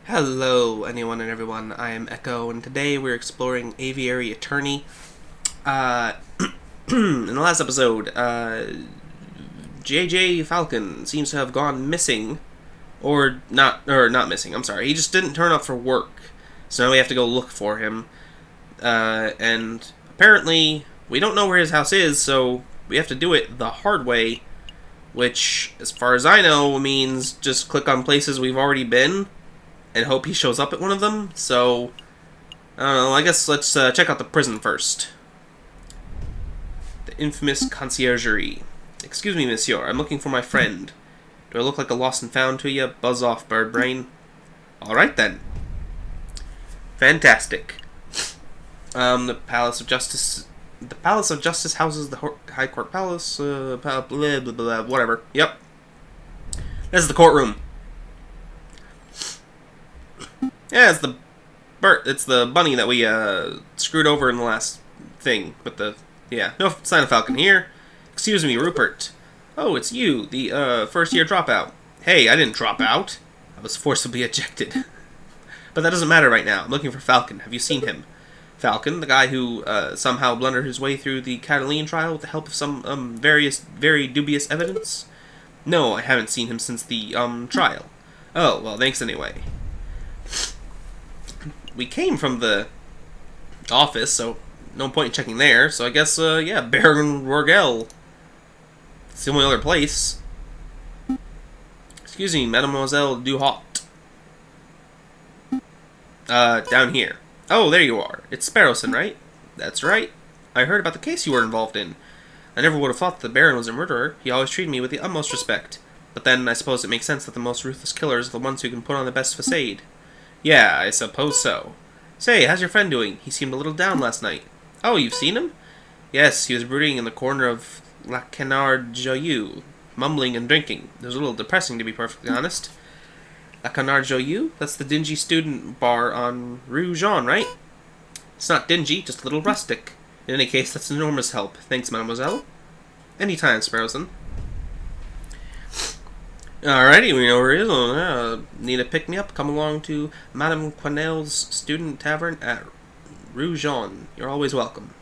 Hello, anyone and everyone. I am Echo, and today we're exploring Aviary Attorney. In the last episode, Jayjay Falcon seems to have gone missing, or not missing. I'm sorry. He just didn't turn up for work, so now we have to go look for him. And apparently, we don't know where his house is, so we have to do it the hard way, which, as far as I know, means just click on places we've already been and hope he shows up at one of them. So, I don't know, I guess let's check out the prison first. The infamous conciergerie. Excuse me, monsieur, I'm looking for my friend. Do I look like a lost and found to you? Buzz off, bird brain. Alright then. Fantastic. The Palace of Justice... The Palace of Justice houses the High Court Palace, blah, blah, blah, blah, whatever. Yep. This is the courtroom. Yeah, it's the bunny that we screwed over in the last thing. But no sign of Falcon here. Excuse me, Rupert. Oh, it's you, the first-year dropout. Hey, I didn't drop out. I was forcibly ejected. But that doesn't matter right now. I'm looking for Falcon. Have you seen him? Falcon, the guy who somehow blundered his way through the Cataline trial with the help of some very dubious evidence? No, I haven't seen him since the trial. Oh, well, thanks anyway. We came from the office, so no point in checking there. So I guess, yeah, Baron Rorgel. It's the only other place. Excuse me, Mademoiselle Duhot. Down here. Oh, there you are. It's Sparrowson, right? That's right. I heard about the case you were involved in. I never would have thought that the Baron was a murderer. He always treated me with the utmost respect. But then, I suppose it makes sense that the most ruthless killers are the ones who can put on the best facade. Yeah, I suppose so. Say, how's your friend doing? He seemed a little down last night. Oh, you've seen him? Yes, he was brooding in the corner of La Canard Joyeux, mumbling and drinking. It was a little depressing, to be perfectly honest. La Canard Joyeux? That's the dingy student bar on Rue Jean, right? It's not dingy, just a little rustic. In any case, that's an enormous help. Thanks, mademoiselle. Anytime, Sparrowson. Alrighty, we know where it is. Need a pick-me-up? Come along to Madame Quenel's Student Tavern at Rue Jean. You're always welcome.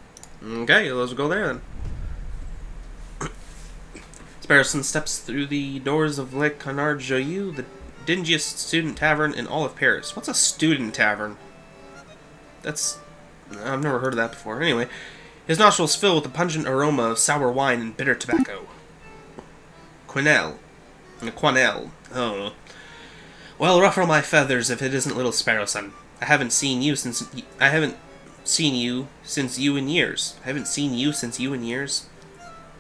Okay, let's go there then. Sparrowson steps through the doors of Le Canard Joyeux, the dingiest student tavern in all of Paris. What's a student tavern? I've never heard of that before. Anyway, his nostrils fill with the pungent aroma of sour wine and bitter tobacco. Quenelle. Oh. Well, ruffle my feathers if it isn't little Sparrowson. I haven't seen you since you in years.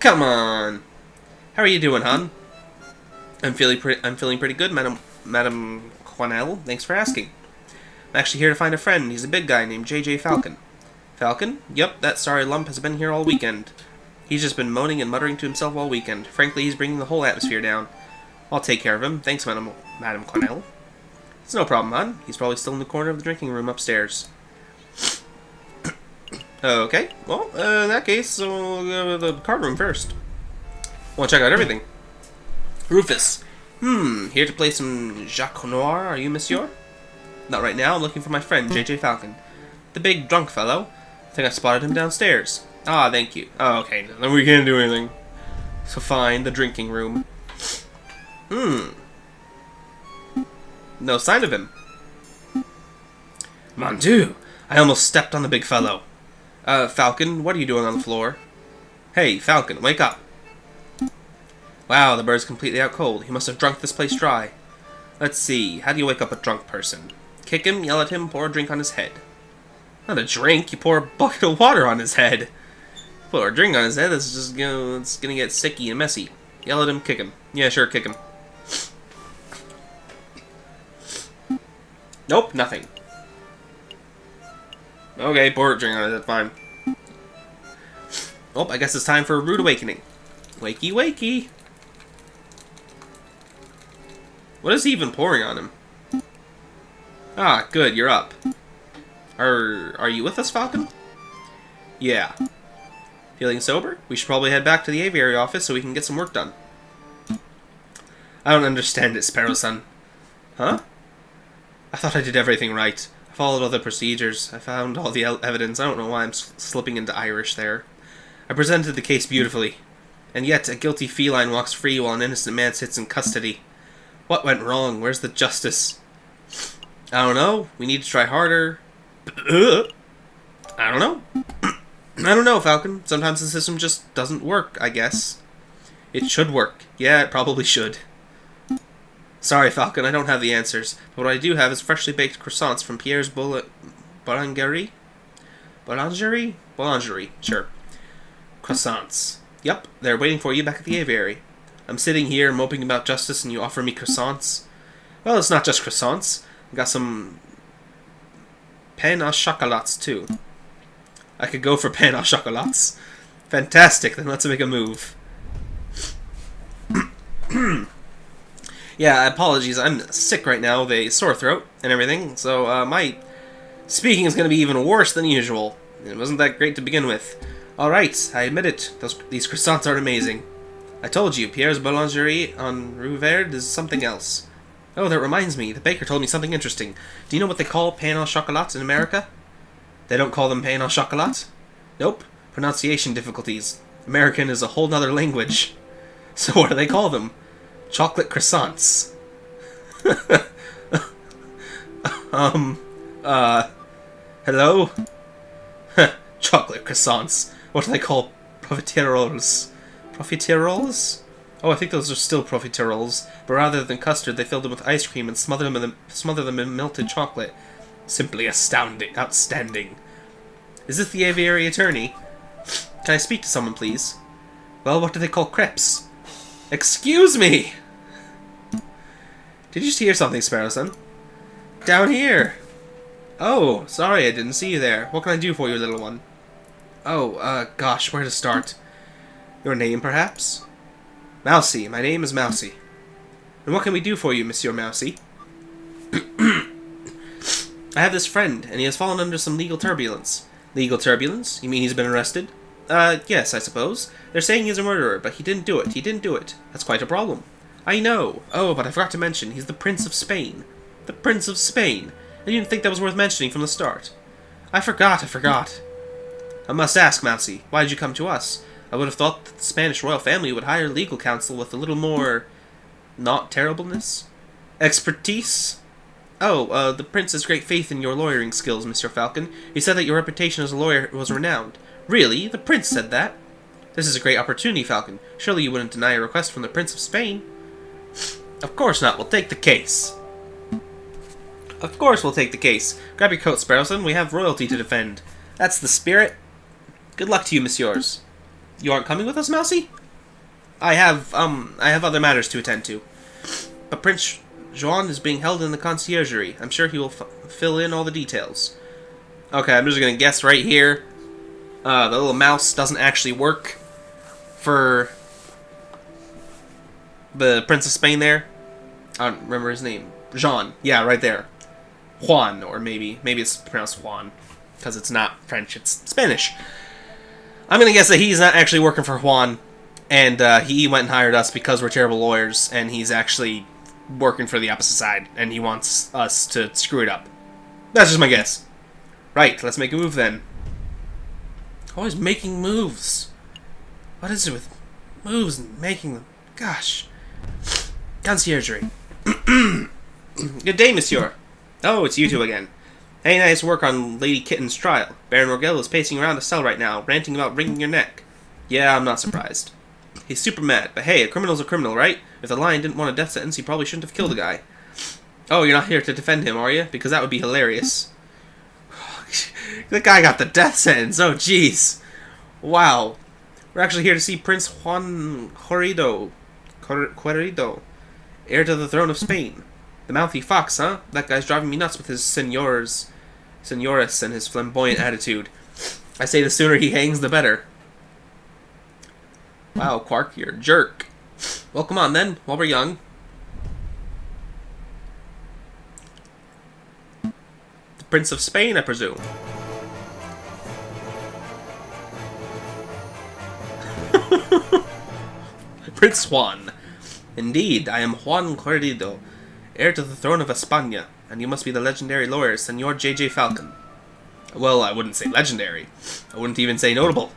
Come on. How are you doing, hon? I'm feeling pretty good, Madame Quenelle. Thanks for asking. I'm actually here to find a friend. He's a big guy named Jayjay Falcon. Falcon? Yep, that sorry lump has been here all weekend. He's just been moaning and muttering to himself all weekend. Frankly, he's bringing the whole atmosphere down. I'll take care of him. Thanks, Madame Quenelle. It's no problem, hon. He's probably still in the corner of the drinking room upstairs. Okay, well, in that case, we'll go to the card room first. Want to check out everything. Rufus. Here to play some Jacques Noir, are you, monsieur? Not right now. I'm looking for my friend, Jayjay Falcon. The big drunk fellow. I think I spotted him downstairs. Ah, thank you. Oh, okay, then we can't do anything. So fine, the drinking room. No sign of him. Mon Dieu! I almost stepped on the big fellow. Falcon, what are you doing on the floor? Hey, Falcon, wake up. Wow, the bird's completely out cold. He must have drunk this place dry. Let's see, how do you wake up a drunk person? Kick him, yell at him, pour a drink on his head. Not a drink, you pour a bucket of water on his head. Pour a drink on his head, it's gonna get sticky and messy. Yell at him, kick him. Yeah, sure, kick him. Nope, nothing. Okay, pour a drink on it, that's fine. Oh, I guess it's time for a rude awakening. Wakey, wakey. What is he even pouring on him? Ah, good, you're up. Are you with us, Falcon? Yeah. Feeling sober? We should probably head back to the aviary office so we can get some work done. I don't understand it, Sparrowson. Huh? I thought I did everything right. I followed all the procedures. I found all the evidence. I don't know why I'm slipping into Irish there. I presented the case beautifully. And yet, a guilty feline walks free while an innocent man sits in custody. What went wrong? Where's the justice? I don't know. We need to try harder. I don't know. I don't know, Falcon. Sometimes the system just doesn't work, I guess. It should work. Yeah, it probably should. Sorry, Falcon, I don't have the answers. But what I do have is freshly baked croissants from Pierre's boulangerie? Boulangerie? Boulangerie, sure. Croissants. Yep, they're waiting for you back at the aviary. I'm sitting here moping about justice and you offer me croissants? Well, it's not just croissants. I got some pain au chocolats, too. I could go for pain au chocolats. Fantastic, then let's make a move. Yeah, apologies, I'm sick right now with a sore throat and everything, so my speaking is going to be even worse than usual. It wasn't that great to begin with. Alright, I admit it, these croissants are amazing. I told you, Pierre's Boulangerie on Rue Verde is something else. Oh, that reminds me, the baker told me something interesting. Do you know what they call pain au chocolat in America? They don't call them pain au chocolat? Nope, pronunciation difficulties. American is a whole nother language. So what do they call them? Chocolate croissants. Hello? Chocolate croissants. What do they call profiteroles? Profiteroles? Oh, I think those are still profiteroles, but rather than custard, they fill them with ice cream and smother them in melted chocolate. Simply outstanding. Is this the Aviary Attorney? Can I speak to someone, please? Well, what do they call crepes? Excuse me! Did you just hear something, Sparrowson? Down here! Oh, sorry, I didn't see you there. What can I do for you, little one? Oh, gosh, where to start? Your name, perhaps? Mousy, my name is Mousy. And what can we do for you, Monsieur Mousy? I have this friend, and he has fallen under some legal turbulence. Legal turbulence? You mean he's been arrested? Yes, I suppose. They're saying he's a murderer, but he didn't do it. He didn't do it. That's quite a problem. I know. Oh, but I forgot to mention, he's the Prince of Spain. The Prince of Spain. And you didn't think that was worth mentioning from the start. I forgot. I must ask, Mousy, why did you come to us? I would have thought that the Spanish royal family would hire legal counsel with a little more... not terribleness? Expertise? Oh, the prince has great faith in your lawyering skills, Mr. Falcon. He said that your reputation as a lawyer was renowned. Really? The prince said that? This is a great opportunity, Falcon. Surely you wouldn't deny a request from the Prince of Spain? Of course not. We'll take the case. Of course we'll take the case. Grab your coat, Sparrowson. We have royalty to defend. That's the spirit. Good luck to you, messieurs. You aren't coming with us, Mousy? I have other matters to attend to. But Prince Juan is being held in the conciergerie. I'm sure he will fill in all the details. Okay, I'm just gonna guess right here. The little mouse doesn't actually work for the Prince of Spain there. I don't remember his name. Jean. Yeah, right there. Juan, or maybe it's pronounced Juan, because it's not French, it's Spanish. I'm gonna guess that he's not actually working for Juan, and he went and hired us because we're terrible lawyers, and he's actually working for the opposite side, and he wants us to screw it up. That's just my guess. Right, let's make a move then. Always making moves. What is it with moves and making them? Gosh. Conciergerie. Good day, monsieur. Oh, it's you two again. Hey, nice work on Lady Kitten's trial. Baron Rogel is pacing around the cell right now, ranting about wringing your neck. Yeah, I'm not surprised. He's super mad, but hey, a criminal's a criminal, right? If the lion didn't want a death sentence, he probably shouldn't have killed the guy. Oh, you're not here to defend him, are you? Because that would be hilarious. The guy got the death sentence, oh jeez. Wow. We're actually here to see Prince Juan Corrido, heir to the throne of Spain. The mouthy fox, huh? That guy's driving me nuts with his senores, and his flamboyant attitude. I say the sooner he hangs, the better. Wow, Quark, you're a jerk. Well, come on then, while we're young. The Prince of Spain, I presume. Prince Juan. Indeed, I am Juan Corrido, heir to the throne of España. And you must be the legendary lawyer, Senor Jayjay Falcon. Well, I wouldn't say legendary. I wouldn't even say notable.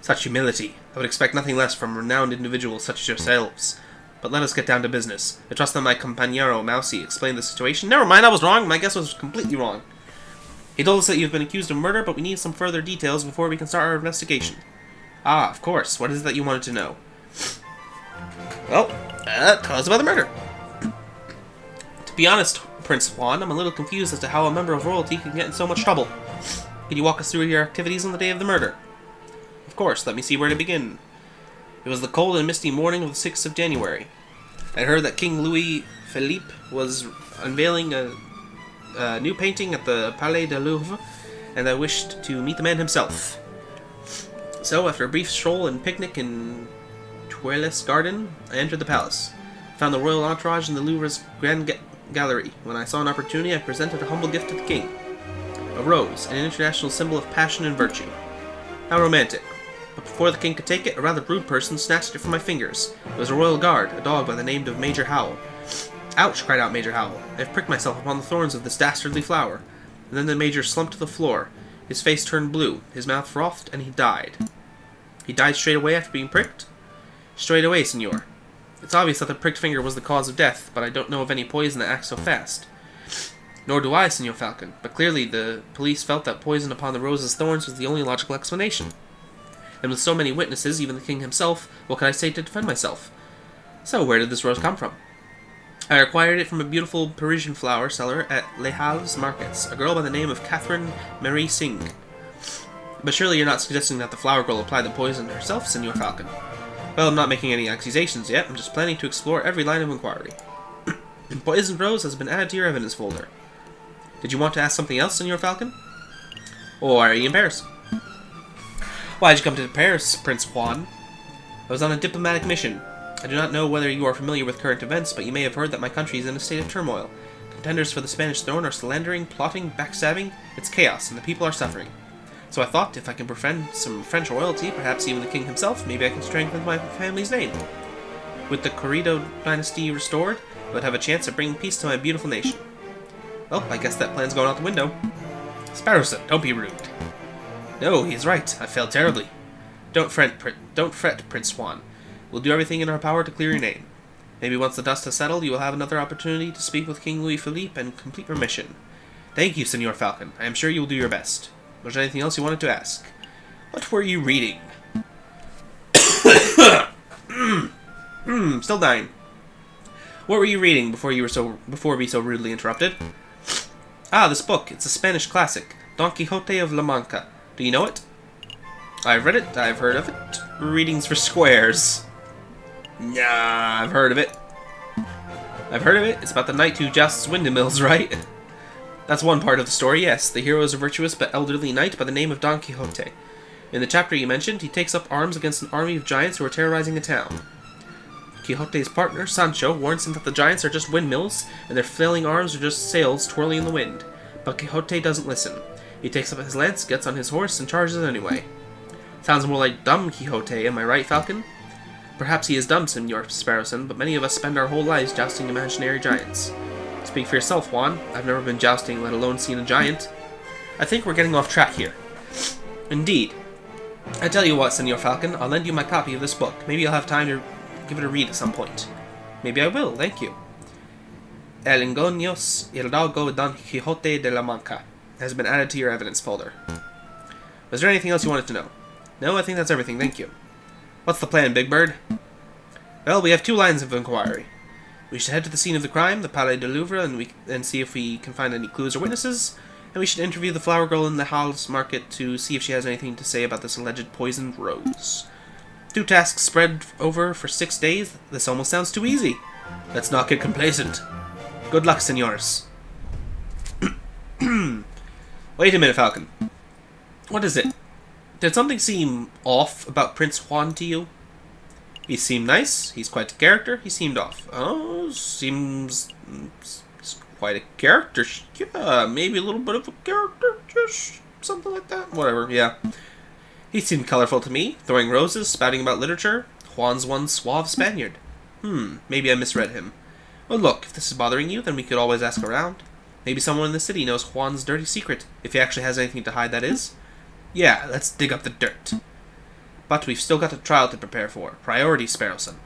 Such humility. I would expect nothing less from renowned individuals such as yourselves. But let us get down to business. I trust that my compañero Mousy explained the situation. Never mind, I was wrong. My guess was completely wrong. He told us that you've been accused of murder, but we need some further details before we can start our investigation. Ah, of course. What is it that you wanted to know? Well, tell us about the murder. To be honest, Prince Juan, I'm a little confused as to how a member of royalty can get in so much trouble. Could you walk us through your activities on the day of the murder? Of course, let me see where to begin. It was the cold and misty morning of the 6th of January. I heard that King Louis Philippe was unveiling a new painting at the Palais de Louvre, and I wished to meet the man himself. So, after a brief stroll and picnic in Tuileries Garden, I entered the palace. I found the royal entourage in the Louvre's Grand Gallery. When I saw an opportunity, I presented a humble gift to the king. A rose, an international symbol of passion and virtue. How romantic. But before the king could take it, a rather rude person snatched it from my fingers. It was a royal guard, a dog by the name of Major Howell. Ouch, cried out Major Howell. I have pricked myself upon the thorns of this dastardly flower. And then the major slumped to the floor. His face turned blue, his mouth frothed, and he died. He died straight away after being pricked? Straight away, senor. It's obvious that the pricked finger was the cause of death, but I don't know of any poison that acts so fast. Nor do I, Senor Falcon, but clearly the police felt that poison upon the rose's thorns was the only logical explanation. And with so many witnesses, even the king himself, what could I say to defend myself? So, where did this rose come from? I acquired it from a beautiful Parisian flower seller at Les Halles Markets, a girl by the name of Catherine Marie Singh. But surely you're not suggesting that the flower girl applied the poison herself, Senor Falcon? Well, I'm not making any accusations yet, I'm just planning to explore every line of inquiry. Poisoned rose has been added to your evidence folder. Did you want to ask something else, Senor Falcon? Or are you in Paris? Why did you come to Paris, Prince Juan? I was on a diplomatic mission. I do not know whether you are familiar with current events, but you may have heard that my country is in a state of turmoil. Contenders for the Spanish throne are slandering, plotting, backstabbing. It's chaos, and the people are suffering. So I thought, if I can befriend some French royalty, perhaps even the king himself, maybe I can strengthen my family's name. With the Corrido dynasty restored, I would have a chance of bringing peace to my beautiful nation. Well, I guess that plan's going out the window. Sparrowson, don't be rude. No, he's right. I failed terribly. Don't fret, Prince Juan. We'll do everything in our power to clear your name. Maybe once the dust has settled, you will have another opportunity to speak with King Louis Philippe and complete remission. Thank you, Senor Falcon. I am sure you will do your best. Was there anything else you wanted to ask? What were you reading? Still dying. What were you reading before we so rudely interrupted? Ah, this book. It's a Spanish classic, Don Quixote of La Mancha. Do you know it? I've read it. I've heard of it. Readings for squares. Nah, I've heard of it. It's about the knight who jousts windmills, right? That's one part of the story, yes. The hero is a virtuous but elderly knight by the name of Don Quixote. In the chapter you mentioned, he takes up arms against an army of giants who are terrorizing a town. Quixote's partner, Sancho, warns him that the giants are just windmills, and their flailing arms are just sails twirling in the wind. But Quixote doesn't listen. He takes up his lance, gets on his horse, and charges anyway. Sounds more like dumb Quixote, am I right, Falcon? Perhaps he is dumb, Senor Sparrowson, but many of us spend our whole lives jousting imaginary giants. Speak for yourself, Juan. I've never been jousting, let alone seen a giant. I think we're getting off track here. Indeed. I tell you what, Senor Falcon, I'll lend you my copy of this book. Maybe you'll have time to give it a read at some point. Maybe I will, thank you. El Ingenios Hidalgo Don Quixote de la Mancha has been added to your evidence folder. Was there anything else you wanted to know? No, I think that's everything, thank you. What's the plan, Big Bird? Well, we have two lines of inquiry. We should head to the scene of the crime, the Palais de Louvre, and see if we can find any clues or witnesses. And we should interview the flower girl in the Halles Market to see if she has anything to say about this alleged poisoned rose. 2 tasks spread over for 6 days? This almost sounds too easy. Let's not get complacent. Good luck, senors. Wait a minute, Falcon. What is it? Did something seem off about Prince Juan to you? He seemed nice. He's quite a character. He seemed off. Oh, seems quite a character. Yeah, maybe a little bit of a character. Just something like that. Whatever, yeah. He seemed colorful to me. Throwing roses, spouting about literature. Juan's one suave Spaniard. Maybe I misread him. Well, look, if this is bothering you, then we could always ask around. Maybe someone in the city knows Juan's dirty secret, if he actually has anything to hide, that is. Yeah, let's dig up the dirt. But we've still got a trial to prepare for. Priority, Sparrowson.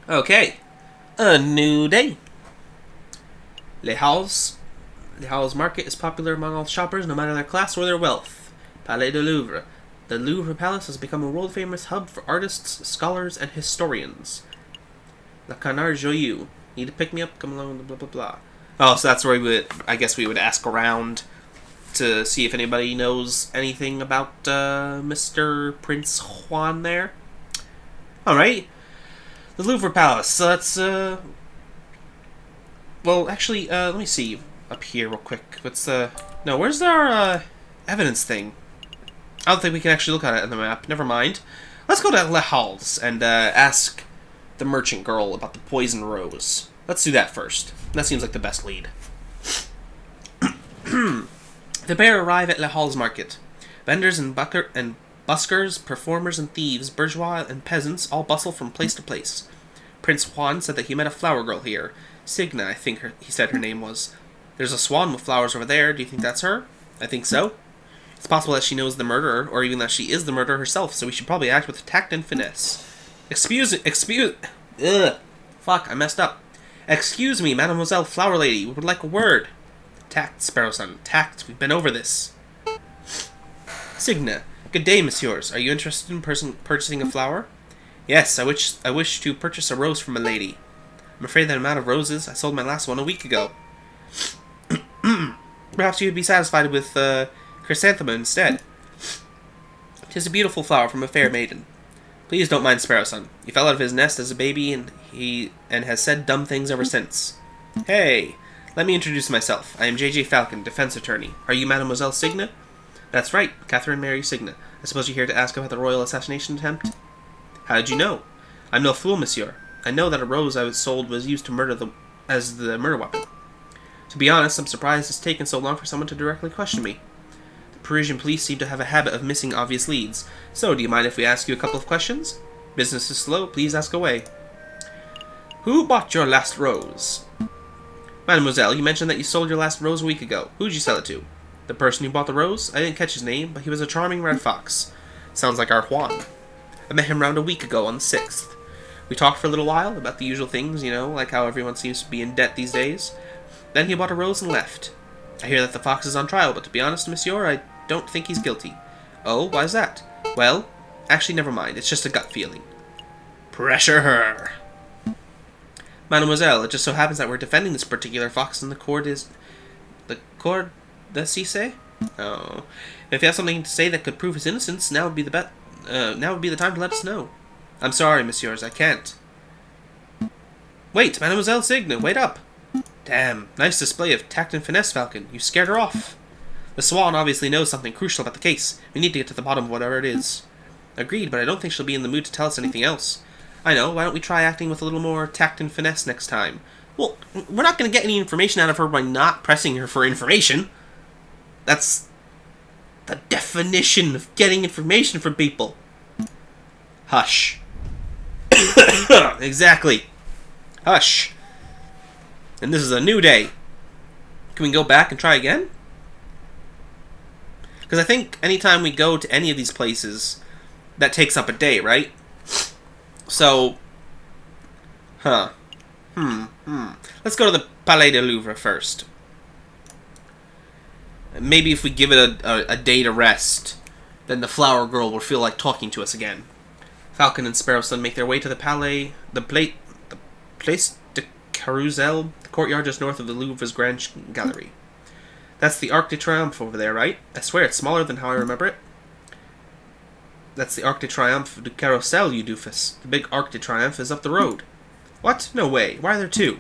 Okay. A new day. Les Halles Market is popular among all shoppers, no matter their class or their wealth. Palais de Louvre. The Louvre Palace has become a world-famous hub for artists, scholars, and historians. Le Canard Joyeux. Need to pick me up? Come along, blah, blah, blah. Oh, so that's where we would ask around to see if anybody knows anything about Mr. Prince Juan there. Alright. The Louvre Palace. So that's, well, actually, let me see up here real quick. Where's our evidence thing? I don't think we can actually look at it on the map. Never mind. Let's go to Les Halles and ask the merchant girl about the poison rose. Let's do that first. That seems like the best lead. The pair arrive at Les Halles Market. Vendors and buskers, performers and thieves, bourgeois and peasants all bustle from place to place. Prince Juan said that he met a flower girl here. Signa, I think he said her name was. There's a swan with flowers over there. Do you think that's her? I think so. It's possible that she knows the murderer, or even that she is the murderer herself, so we should probably act with tact and finesse. Fuck, I messed up. Excuse me, Mademoiselle Flower Lady, we would like a word. Tact, Sparrowson, tact, we've been over this. Signa, good day, messieurs. Are you interested in purchasing a flower? Yes, I wish to purchase a rose from a lady. I'm afraid that I'm out of roses. I sold my last one a week ago. Perhaps you would be satisfied with chrysanthemum instead. 'Tis a beautiful flower from a fair maiden. Please don't mind Sparrowson. He fell out of his nest as a baby and has said dumb things ever since. Hey, let me introduce myself. I am Jayjay Falcon, defense attorney. Are you Mademoiselle Signa? That's right, Catherine Mary Signa. I suppose you're here to ask about the royal assassination attempt? How did you know? I'm no fool, monsieur. I know that a rose I was sold was used to as the murder weapon. To be honest, I'm surprised it's taken so long for someone to directly question me. The Parisian police seem to have a habit of missing obvious leads. So, do you mind if we ask you a couple of questions? Business is slow, please ask away. Who bought your last rose? Mademoiselle, you mentioned that you sold your last rose a week ago. Who'd you sell it to? The person who bought the rose? I didn't catch his name, but he was a charming red fox. Sounds like our Juan. I met him round a week ago on the 6th. We talked for a little while about the usual things, like how everyone seems to be in debt these days. Then he bought a rose and left. I hear that the fox is on trial, but to be honest, monsieur, I don't think he's guilty. Oh, why's that? Well, actually, never mind. It's just a gut feeling. Pressure her. Mademoiselle, it just so happens that we're defending this particular fox, and the court is... The court... does he say? Oh. If you have something to say that could prove his innocence, now would be the time to let us know. I'm sorry, messieurs, I can't. Wait, Mademoiselle Signa, wait up! Damn, nice display of tact and finesse, Falcon. You scared her off. The Swan obviously knows something crucial about the case. We need to get to the bottom of whatever it is. Agreed, but I don't think she'll be in the mood to tell us anything else. I know, why don't we try acting with a little more tact and finesse next time? Well, we're not going to get any information out of her by not pressing her for information. That's the definition of getting information from people. Hush. Exactly. Hush. And this is a new day. Can we go back and try again? Because I think anytime we go to any of these places, that takes up a day, right? So, let's go to the Palais de Louvre first. Maybe if we give it a day to rest, then the flower girl will feel like talking to us again. Falcon and Sparrowson make their way to the Place de Carousel, the courtyard just north of the Louvre's Grand Gallery. That's the Arc de Triomphe over there, right? I swear it's smaller than how I remember it. That's the Arc de Triomphe du Carousel, you doofus. The big Arc de Triomphe is up the road. What? No way. Why are there two?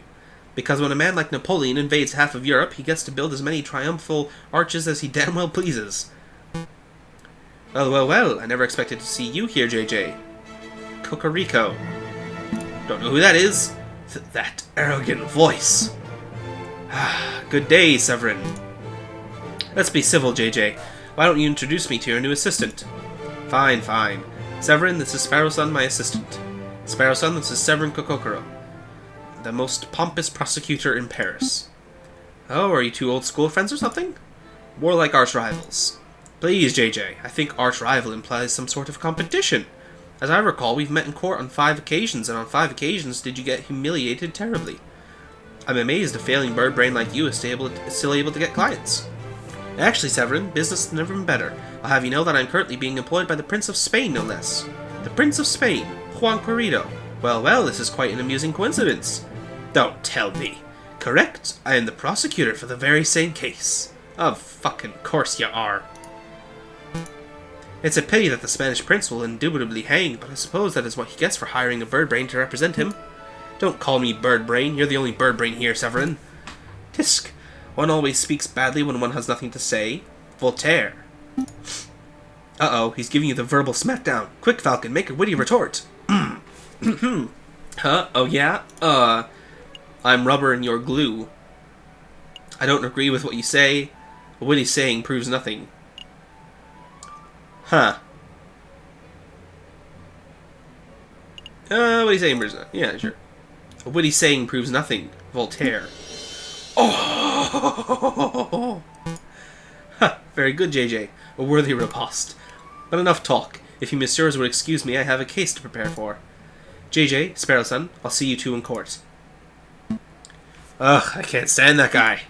Because when a man like Napoleon invades half of Europe, he gets to build as many triumphal arches as he damn well pleases. Well, I never expected to see you here, Jayjay. Cocorico. Don't know who that is. That arrogant voice. Good day, Severin. Let's be civil, Jayjay. Why don't you introduce me to your new assistant? Fine. Severin, this is Sparrowson, my assistant. Sparrowson, this is Severin Kokokoro. the most pompous prosecutor in Paris. Oh, are you two old school friends or something? More like arch rivals. Please, Jayjay, I think arch rival implies some sort of competition. As I recall, we've met in court on 5 occasions, and on 5 occasions did you get humiliated terribly. I'm amazed a failing bird brain like you is still able to get clients. Actually, Severin, business has never been better. I'll have you know that I'm currently being employed by the Prince of Spain, no less. The Prince of Spain, Juan. Well, well, this is quite an amusing coincidence. Don't tell me. Correct, I am the prosecutor for the very same case. Of fucking course you are. It's a pity that the Spanish prince will indubitably hang, but I suppose that is what he gets for hiring a bird brain to represent him. Don't call me bird brain, you're the only bird brain here, Severin. Tisk, one always speaks badly when one has nothing to say. Voltaire. Uh-oh, he's giving you the verbal smackdown. Quick, Falcon, make a witty retort. Huh? Oh yeah? I'm rubber and you're glue. I don't agree with what you say. A witty saying proves nothing. Huh. What are you saying, Brizna? Yeah, sure. A witty saying proves nothing. Voltaire. Oh! Ha! Very good, Jayjay. A worthy riposte. But enough talk. If you messieurs would excuse me, I have a case to prepare for. Jayjay, Sparrowson, I'll see you two in court. Ugh, I can't stand that guy.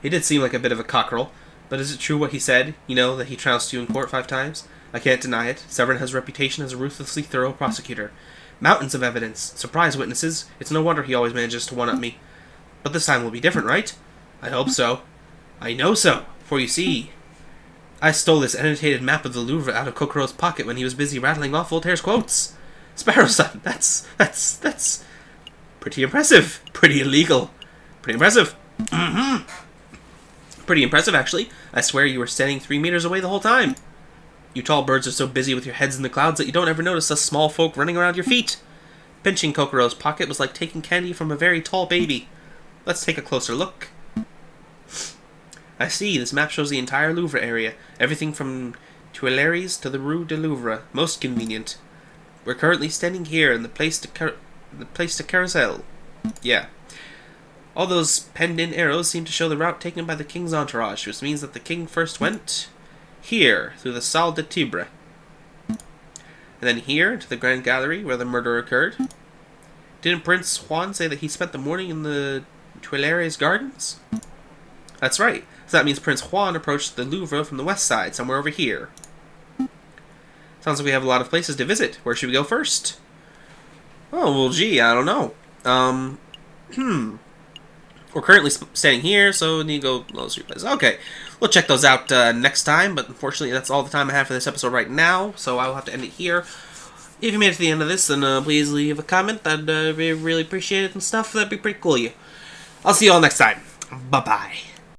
He did seem like a bit of a cockerel. But is it true what he said? You know, that he trounced you in court 5 times? I can't deny it. Severin has a reputation as a ruthlessly thorough prosecutor. Mountains of evidence. Surprise witnesses. It's no wonder he always manages to one-up me. But this time will be different, right? I hope so. I know so. For you see, I stole this annotated map of the Louvre out of Coquereau's pocket when he was busy rattling off Voltaire's quotes. Sparrowson, that's pretty impressive. Pretty illegal. Pretty impressive. Pretty impressive, actually. I swear you were standing 3 meters away the whole time. You tall birds are so busy with your heads in the clouds that you don't ever notice us small folk running around your feet. Pinching Coquereau's pocket was like taking candy from a very tall baby. Let's take a closer look. I see, this map shows the entire Louvre area. Everything from Tuileries to the Rue de Louvre. Most convenient. We're currently standing here in the place to carousel. Yeah. All those penned-in arrows seem to show the route taken by the king's entourage, which means that the king first went here, through the Salle de Tibre. And then here, to the Grand Gallery, where the murder occurred. Didn't Prince Juan say that he spent the morning in the Tuileries Gardens? That's right. So that means Prince Juan approached the Louvre from the west side, somewhere over here. Sounds like we have a lot of places to visit. Where should we go first? Oh, well, gee, I don't know. We're currently standing here, so we need to go those 3 places. Okay, we'll check those out next time, but unfortunately that's all the time I have for this episode right now, so I will have to end it here. If you made it to the end of this, then please leave a comment. I'd really appreciate it and stuff. That'd be pretty cool of you. I'll see you all next time. Bye-bye.